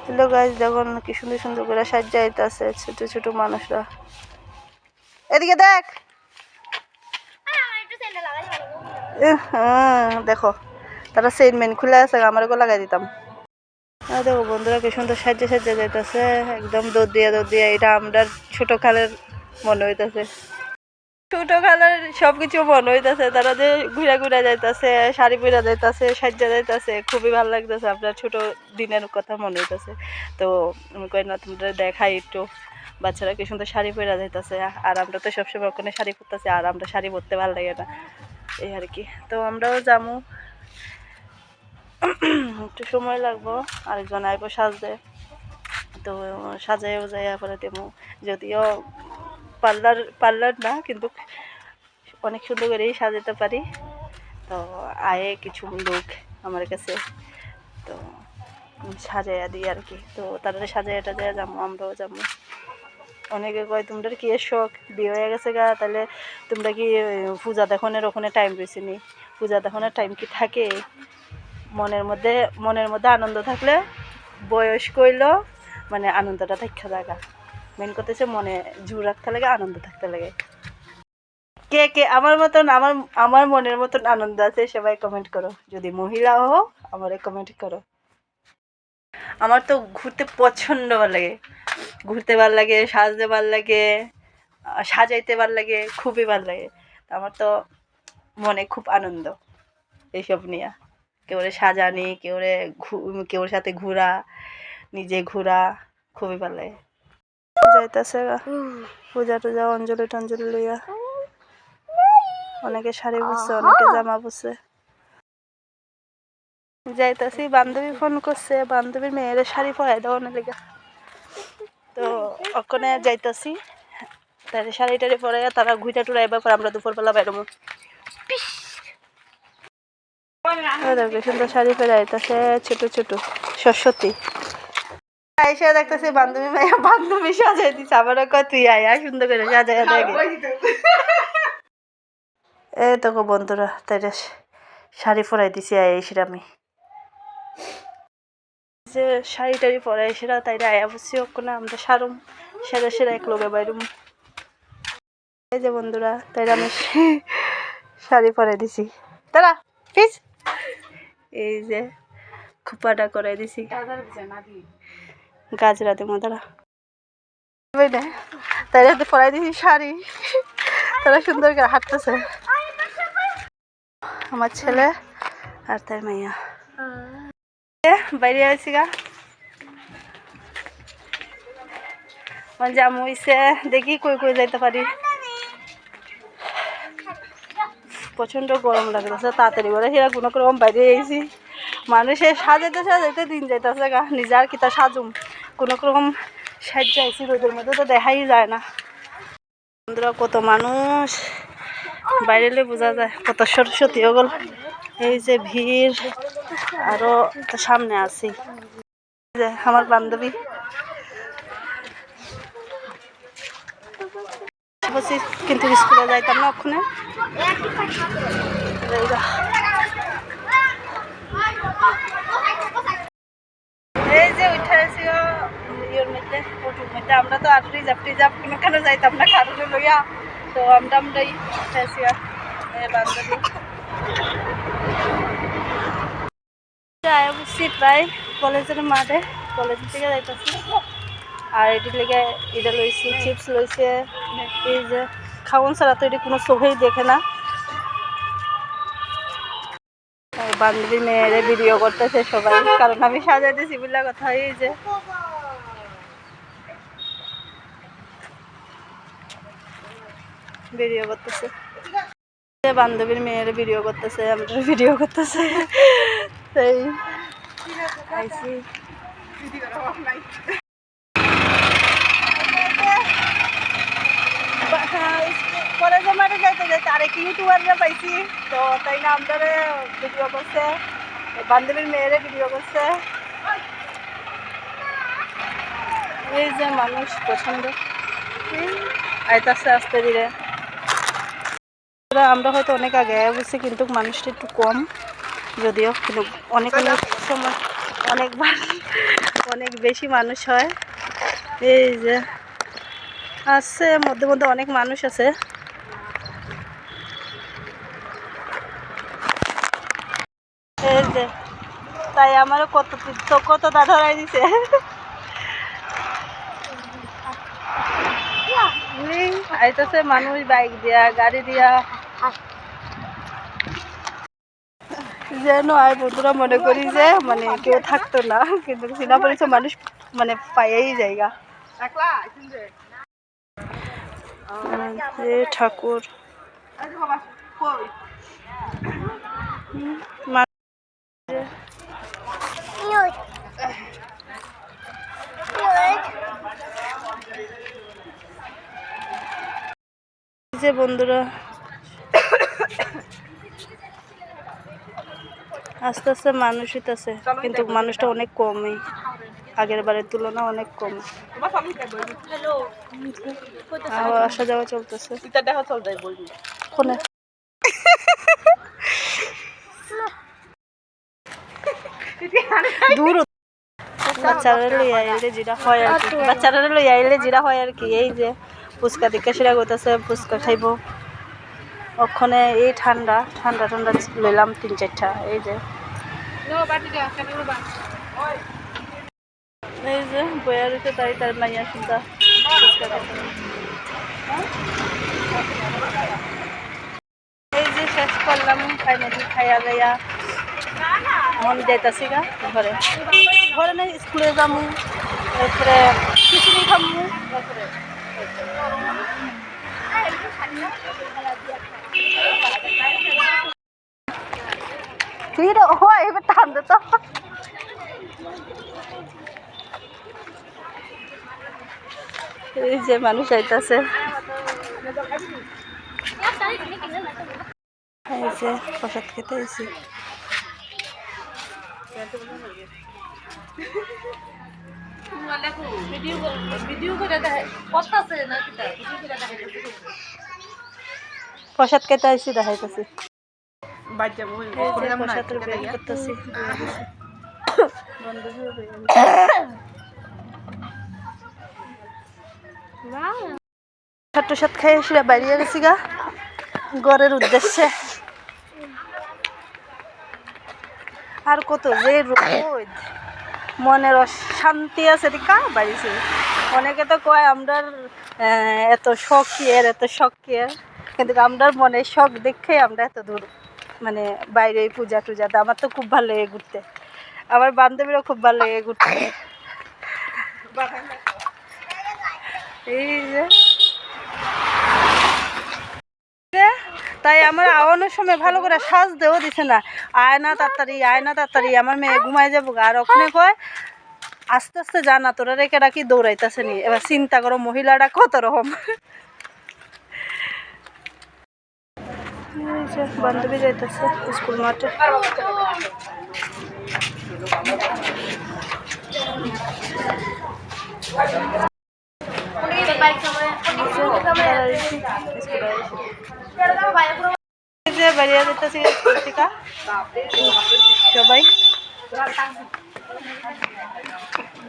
Hello guys, দেখুন কি সুন্দর সুন্দর করে সাজ্জা যাইতেছে ছোট ছোট মানুষরা। এদিকে দেখ, দেখো তারা সেন্টমেন্ট খুলে আছে, আমারও লাগাই দিতাম। দেখো বন্ধুরা কি সুন্দর সাজ্জা সাজ্জা যাইতেছে, একদম দৌড় দিয়া। এটা আমরা ছোট খালের মনে হইতেছে, ছোট খালের সবকিছু মনে হইতেছে। তারা যে ঘুরা যাইতেছে, শাড়ি পরা যাইতেছে, সাজ্জা যাইতেছে, খুবই ভালো লাগতেছে। আপনার ছোট দিনের কথা মনে হইতেছে। তো আমি কই না তোমরা দেখাই একটু, বাচ্চারা কি সুন্দর শাড়ি পরা যাইতেছে। আর আমরা তো সবসময় ওখানে শাড়ি পরতেছি, আর আমরা শাড়ি পরতে ভালো লাগে না, এই আর কি। তো আমরাও যাবো, একটু সময় লাগবো, আরেকজন আইব সাজতে। তো সাজাইও যাইয়া পরে দেবো, যদিও পার্লার না, কিন্তু অনেক সুন্দর করেই সাজাতে পারি। তো আয়ে কিছু লোক আমার কাছে, তো সাজাইয়া দিই আর কি। তো তারা সাজাইয়া টাজাইয়া যাবো, আমরাও যাবো। অনেকে কয় তোমরা কি এর শখ, বিয়ে হয়ে গেছে গা, তাহলে তোমরা কি পূজা দেখানোর ওখানে টাইম পেয়েছি নি? পূজা দেখানোর টাইম কি থাকে? মনের মধ্যে আনন্দ থাকলে বয়স কইলো মানে আনন্দটা থাকা জায়গা। মেন কথা হচ্ছে মনে জোর রাখতে লাগে, আনন্দ থাকতে লাগে। কে কে আমার মতন, আমার মনের মতন আনন্দ আছে সবাই কমেন্ট করো। যদি মহিলা হো আমারে কমেন্ট করো। আমার তো ঘুরতে প্রচণ্ড ভালো লাগে, ঘুরতে ভালো লাগে, সাজতে ভালো লাগে, সাজাইতে ভালো লাগে, খুবই ভালো লাগে। আমার তো মনে খুব আনন্দ এইসব নিয়ে। কেউরে সাজানি, কেউর সাথে ঘোরা, নিজে ঘোরা, খুবই ভালো লাগে। যাইতেছে পূজা টুজা, অঞ্জলি টঞ্জলি লইয়া। অনেকে শাড়ি পরছে, অনেকে জামা পরছে। যাইতাছি, বান্ধবী ফোন করছে, বান্ধবীর মেয়ের শাড়ি পরাই দেওয়ার লেগে। তো ওখানে যাইতাছি, তাদের শাড়ি টাড়ি পরে তারা ঘুইটা টুরাইবার পর আমরা দুপুরবেলা বেরোবো। সুন্দর শাড়ি পরে আইতাছে ছোট ছোট সরস্বতী। আইসা দেখতেছি বান্ধবী মাইয়া, বান্ধবী সাজাই দিচ্ছে। আমার কয় তুই আয়া সুন্দর করে সাজাই দেখে। এই তো বন্ধুরা, তাই শাড়ি পরাই দিছি আইসির আমি, যে শাড়ি টাড়ি পরাই সেরা তাই আয়া বসছি। ওখানে আমরা সারুম সেরা এক লোকে বাইরুম। এই যে বন্ধুরা, তাই আমি শাড়ি পরাই দিছি। তারা প্লিজ, এই যে খুপাটা করাই দিছি গাজরা দেবো। তারা তাই পরাই দিছি শাড়ি, তারা সুন্দর করে হাঁটতেছে। আমার ছেলে আর তার মাইয়া বাইরে আছি গা। জামু হইছে, দেখি কই যাইতে পারি। প্রচন্ড গরম লাগতেছে, তাড়াতাড়ি করে সেরা কোনো রকম বাইরে আইছি। মানুষের সাজাইতে দিন যাইতেছে গা, নিজের কিতা সাজুম, কোনো রকম সাজ্জা আইছি। রোদের মধ্যে তো দেখাই যায় না। বন্ধুরা কত মানুষ বাইরে বোঝা যায়, কত সরস্বতী ওগুলো। এই যে ভিড়, আরো সামনে আছি। যে আমার বান্ধবী কিন্তু স্কুলে যাইতাম না ওখানে। এই যে উঠে আছি ইয়ের মধ্যে, অটোর মধ্যে। আমরা তো আর রিজার্ভ কোনোখানে যাইতাম না কারণে লইয়া। তো আমরাই উঠে আছি বান্ধবী। বুঝছি প্রায় কলেজের মাঠে, কলেজের থেকে যাইতেছি। আর এটির লেগে এটা লইছি, চিপস লইছে। এই যে খাওয়ান ছাড়া তো এটি কোনো চোখেই দেখে না। বান্ধবী মেয়েরে ভিডিও করতেছে সবাই, কারণ আমি সাজাইতেছি বলে কথা। এই যে ভিডিও করতেছে, বান্ধবীর মেয়ের ভিডিও করতেছে, আমাদের ভিডিও করতেছে। সেই আইসি কলেজের মাঠে যাইতে আরেক ইউটিউবাররা পাইছি। তো তাই না আমাদের ভিডিও করছে, বান্ধবীর মেয়েরে ভিডিও করছে। এই যে মানুষ পছন্দ আইতাছে আস্তে ধীরে। আমরা হয়তো অনেক আগে বুঝছি, কিন্তু মানুষটা একটু কম, যদিও কিন্তু অনেক সময় অনেক বেশি মানুষ হয়। এই যে আছে মধ্যে মধ্যে অনেক মানুষ আছে। এই যে তাই আমারও কত দাদা ধরাই দিছে। আইতেছে মানুষ বাইক দিয়া গাড়ি দিয়া যেন আর বন্ধুরা মনে করি যে মানে কেউ থাকতো না, কিন্তু চিনা পরিচয় মানুষ মানে পাইয়াই জায়গা। ঠাকুর যে বন্ধুরা আস্তে আস্তে মানুষ হইতেছে, কিন্তু মানুষটা অনেক কমই, আগের বারের তুলনা অনেক কম। আসা যাওয়া চলতেছে। দূর বাচ্চারা লইয়া আইলে যেটা হয় আর কি, বাচ্চারা লইয়া আইলে যেটা হয় আর কি। এই যে ফুচকা দিকে সেরা করতেছে, ফুচকা খাইব ওখানে। এই ঠান্ডা ঠান্ডা ঠান্ডা লইলাম 3-4টা। এই যে এই যে বইয়া রয়েছে, তাই তার মাইয়া শুনতা এই যে শেষ করলাম ফাইনালি খাইয়া গাইয়া মন যাইতাছি গা ঘরে। ঘরে নাই স্কুলে যামু, তারপরে খিচুড়ি খামু, তারপরে এবার ঠান্ডা তো। এই যে মানুষ আইতাছে, এই যে প্রসাদ খেতে আইছি। প্রসাদ খেতে আইছি, দেখাইতেছি প্রসাদের বের করতেছি। প্রসাদ খেয়ে সেটা বাইরে গেছি গা ঘরের উদ্দেশ্যে। আর কত যে রোদ, মনের শান্তি আছে কা বাড়িছে। অনেকে তো কয় আমরার এত শখ এত শখ, কিন্তু আমরার মনের শখ দেখে আমরা এত দূর মানে বাইরে পূজা টুজাতে। আমার তো খুব ভালো লাগে ঘুরতে, আমার বান্ধবীরও খুব ভালো লাগে ঘুরতে। এই যে তাই আমার আওয়ানোর সময় ভালো করে সাজতেও দিছে না। আয়না তাড়াতাড়ি, আমার মেয়ে ঘুমাই যাবো। আর ওখানে কয় আস্তে আস্তে জানা, তোরা রেখে রাখি দৌড়াইতেছে নি। এবার চিন্তা করো মহিলাটা কত রকম। বান্ধবী যাইতেছে স্কুল মাঠে। বাড়িয়ে যেতেছি স্কুল থেকে সবাই।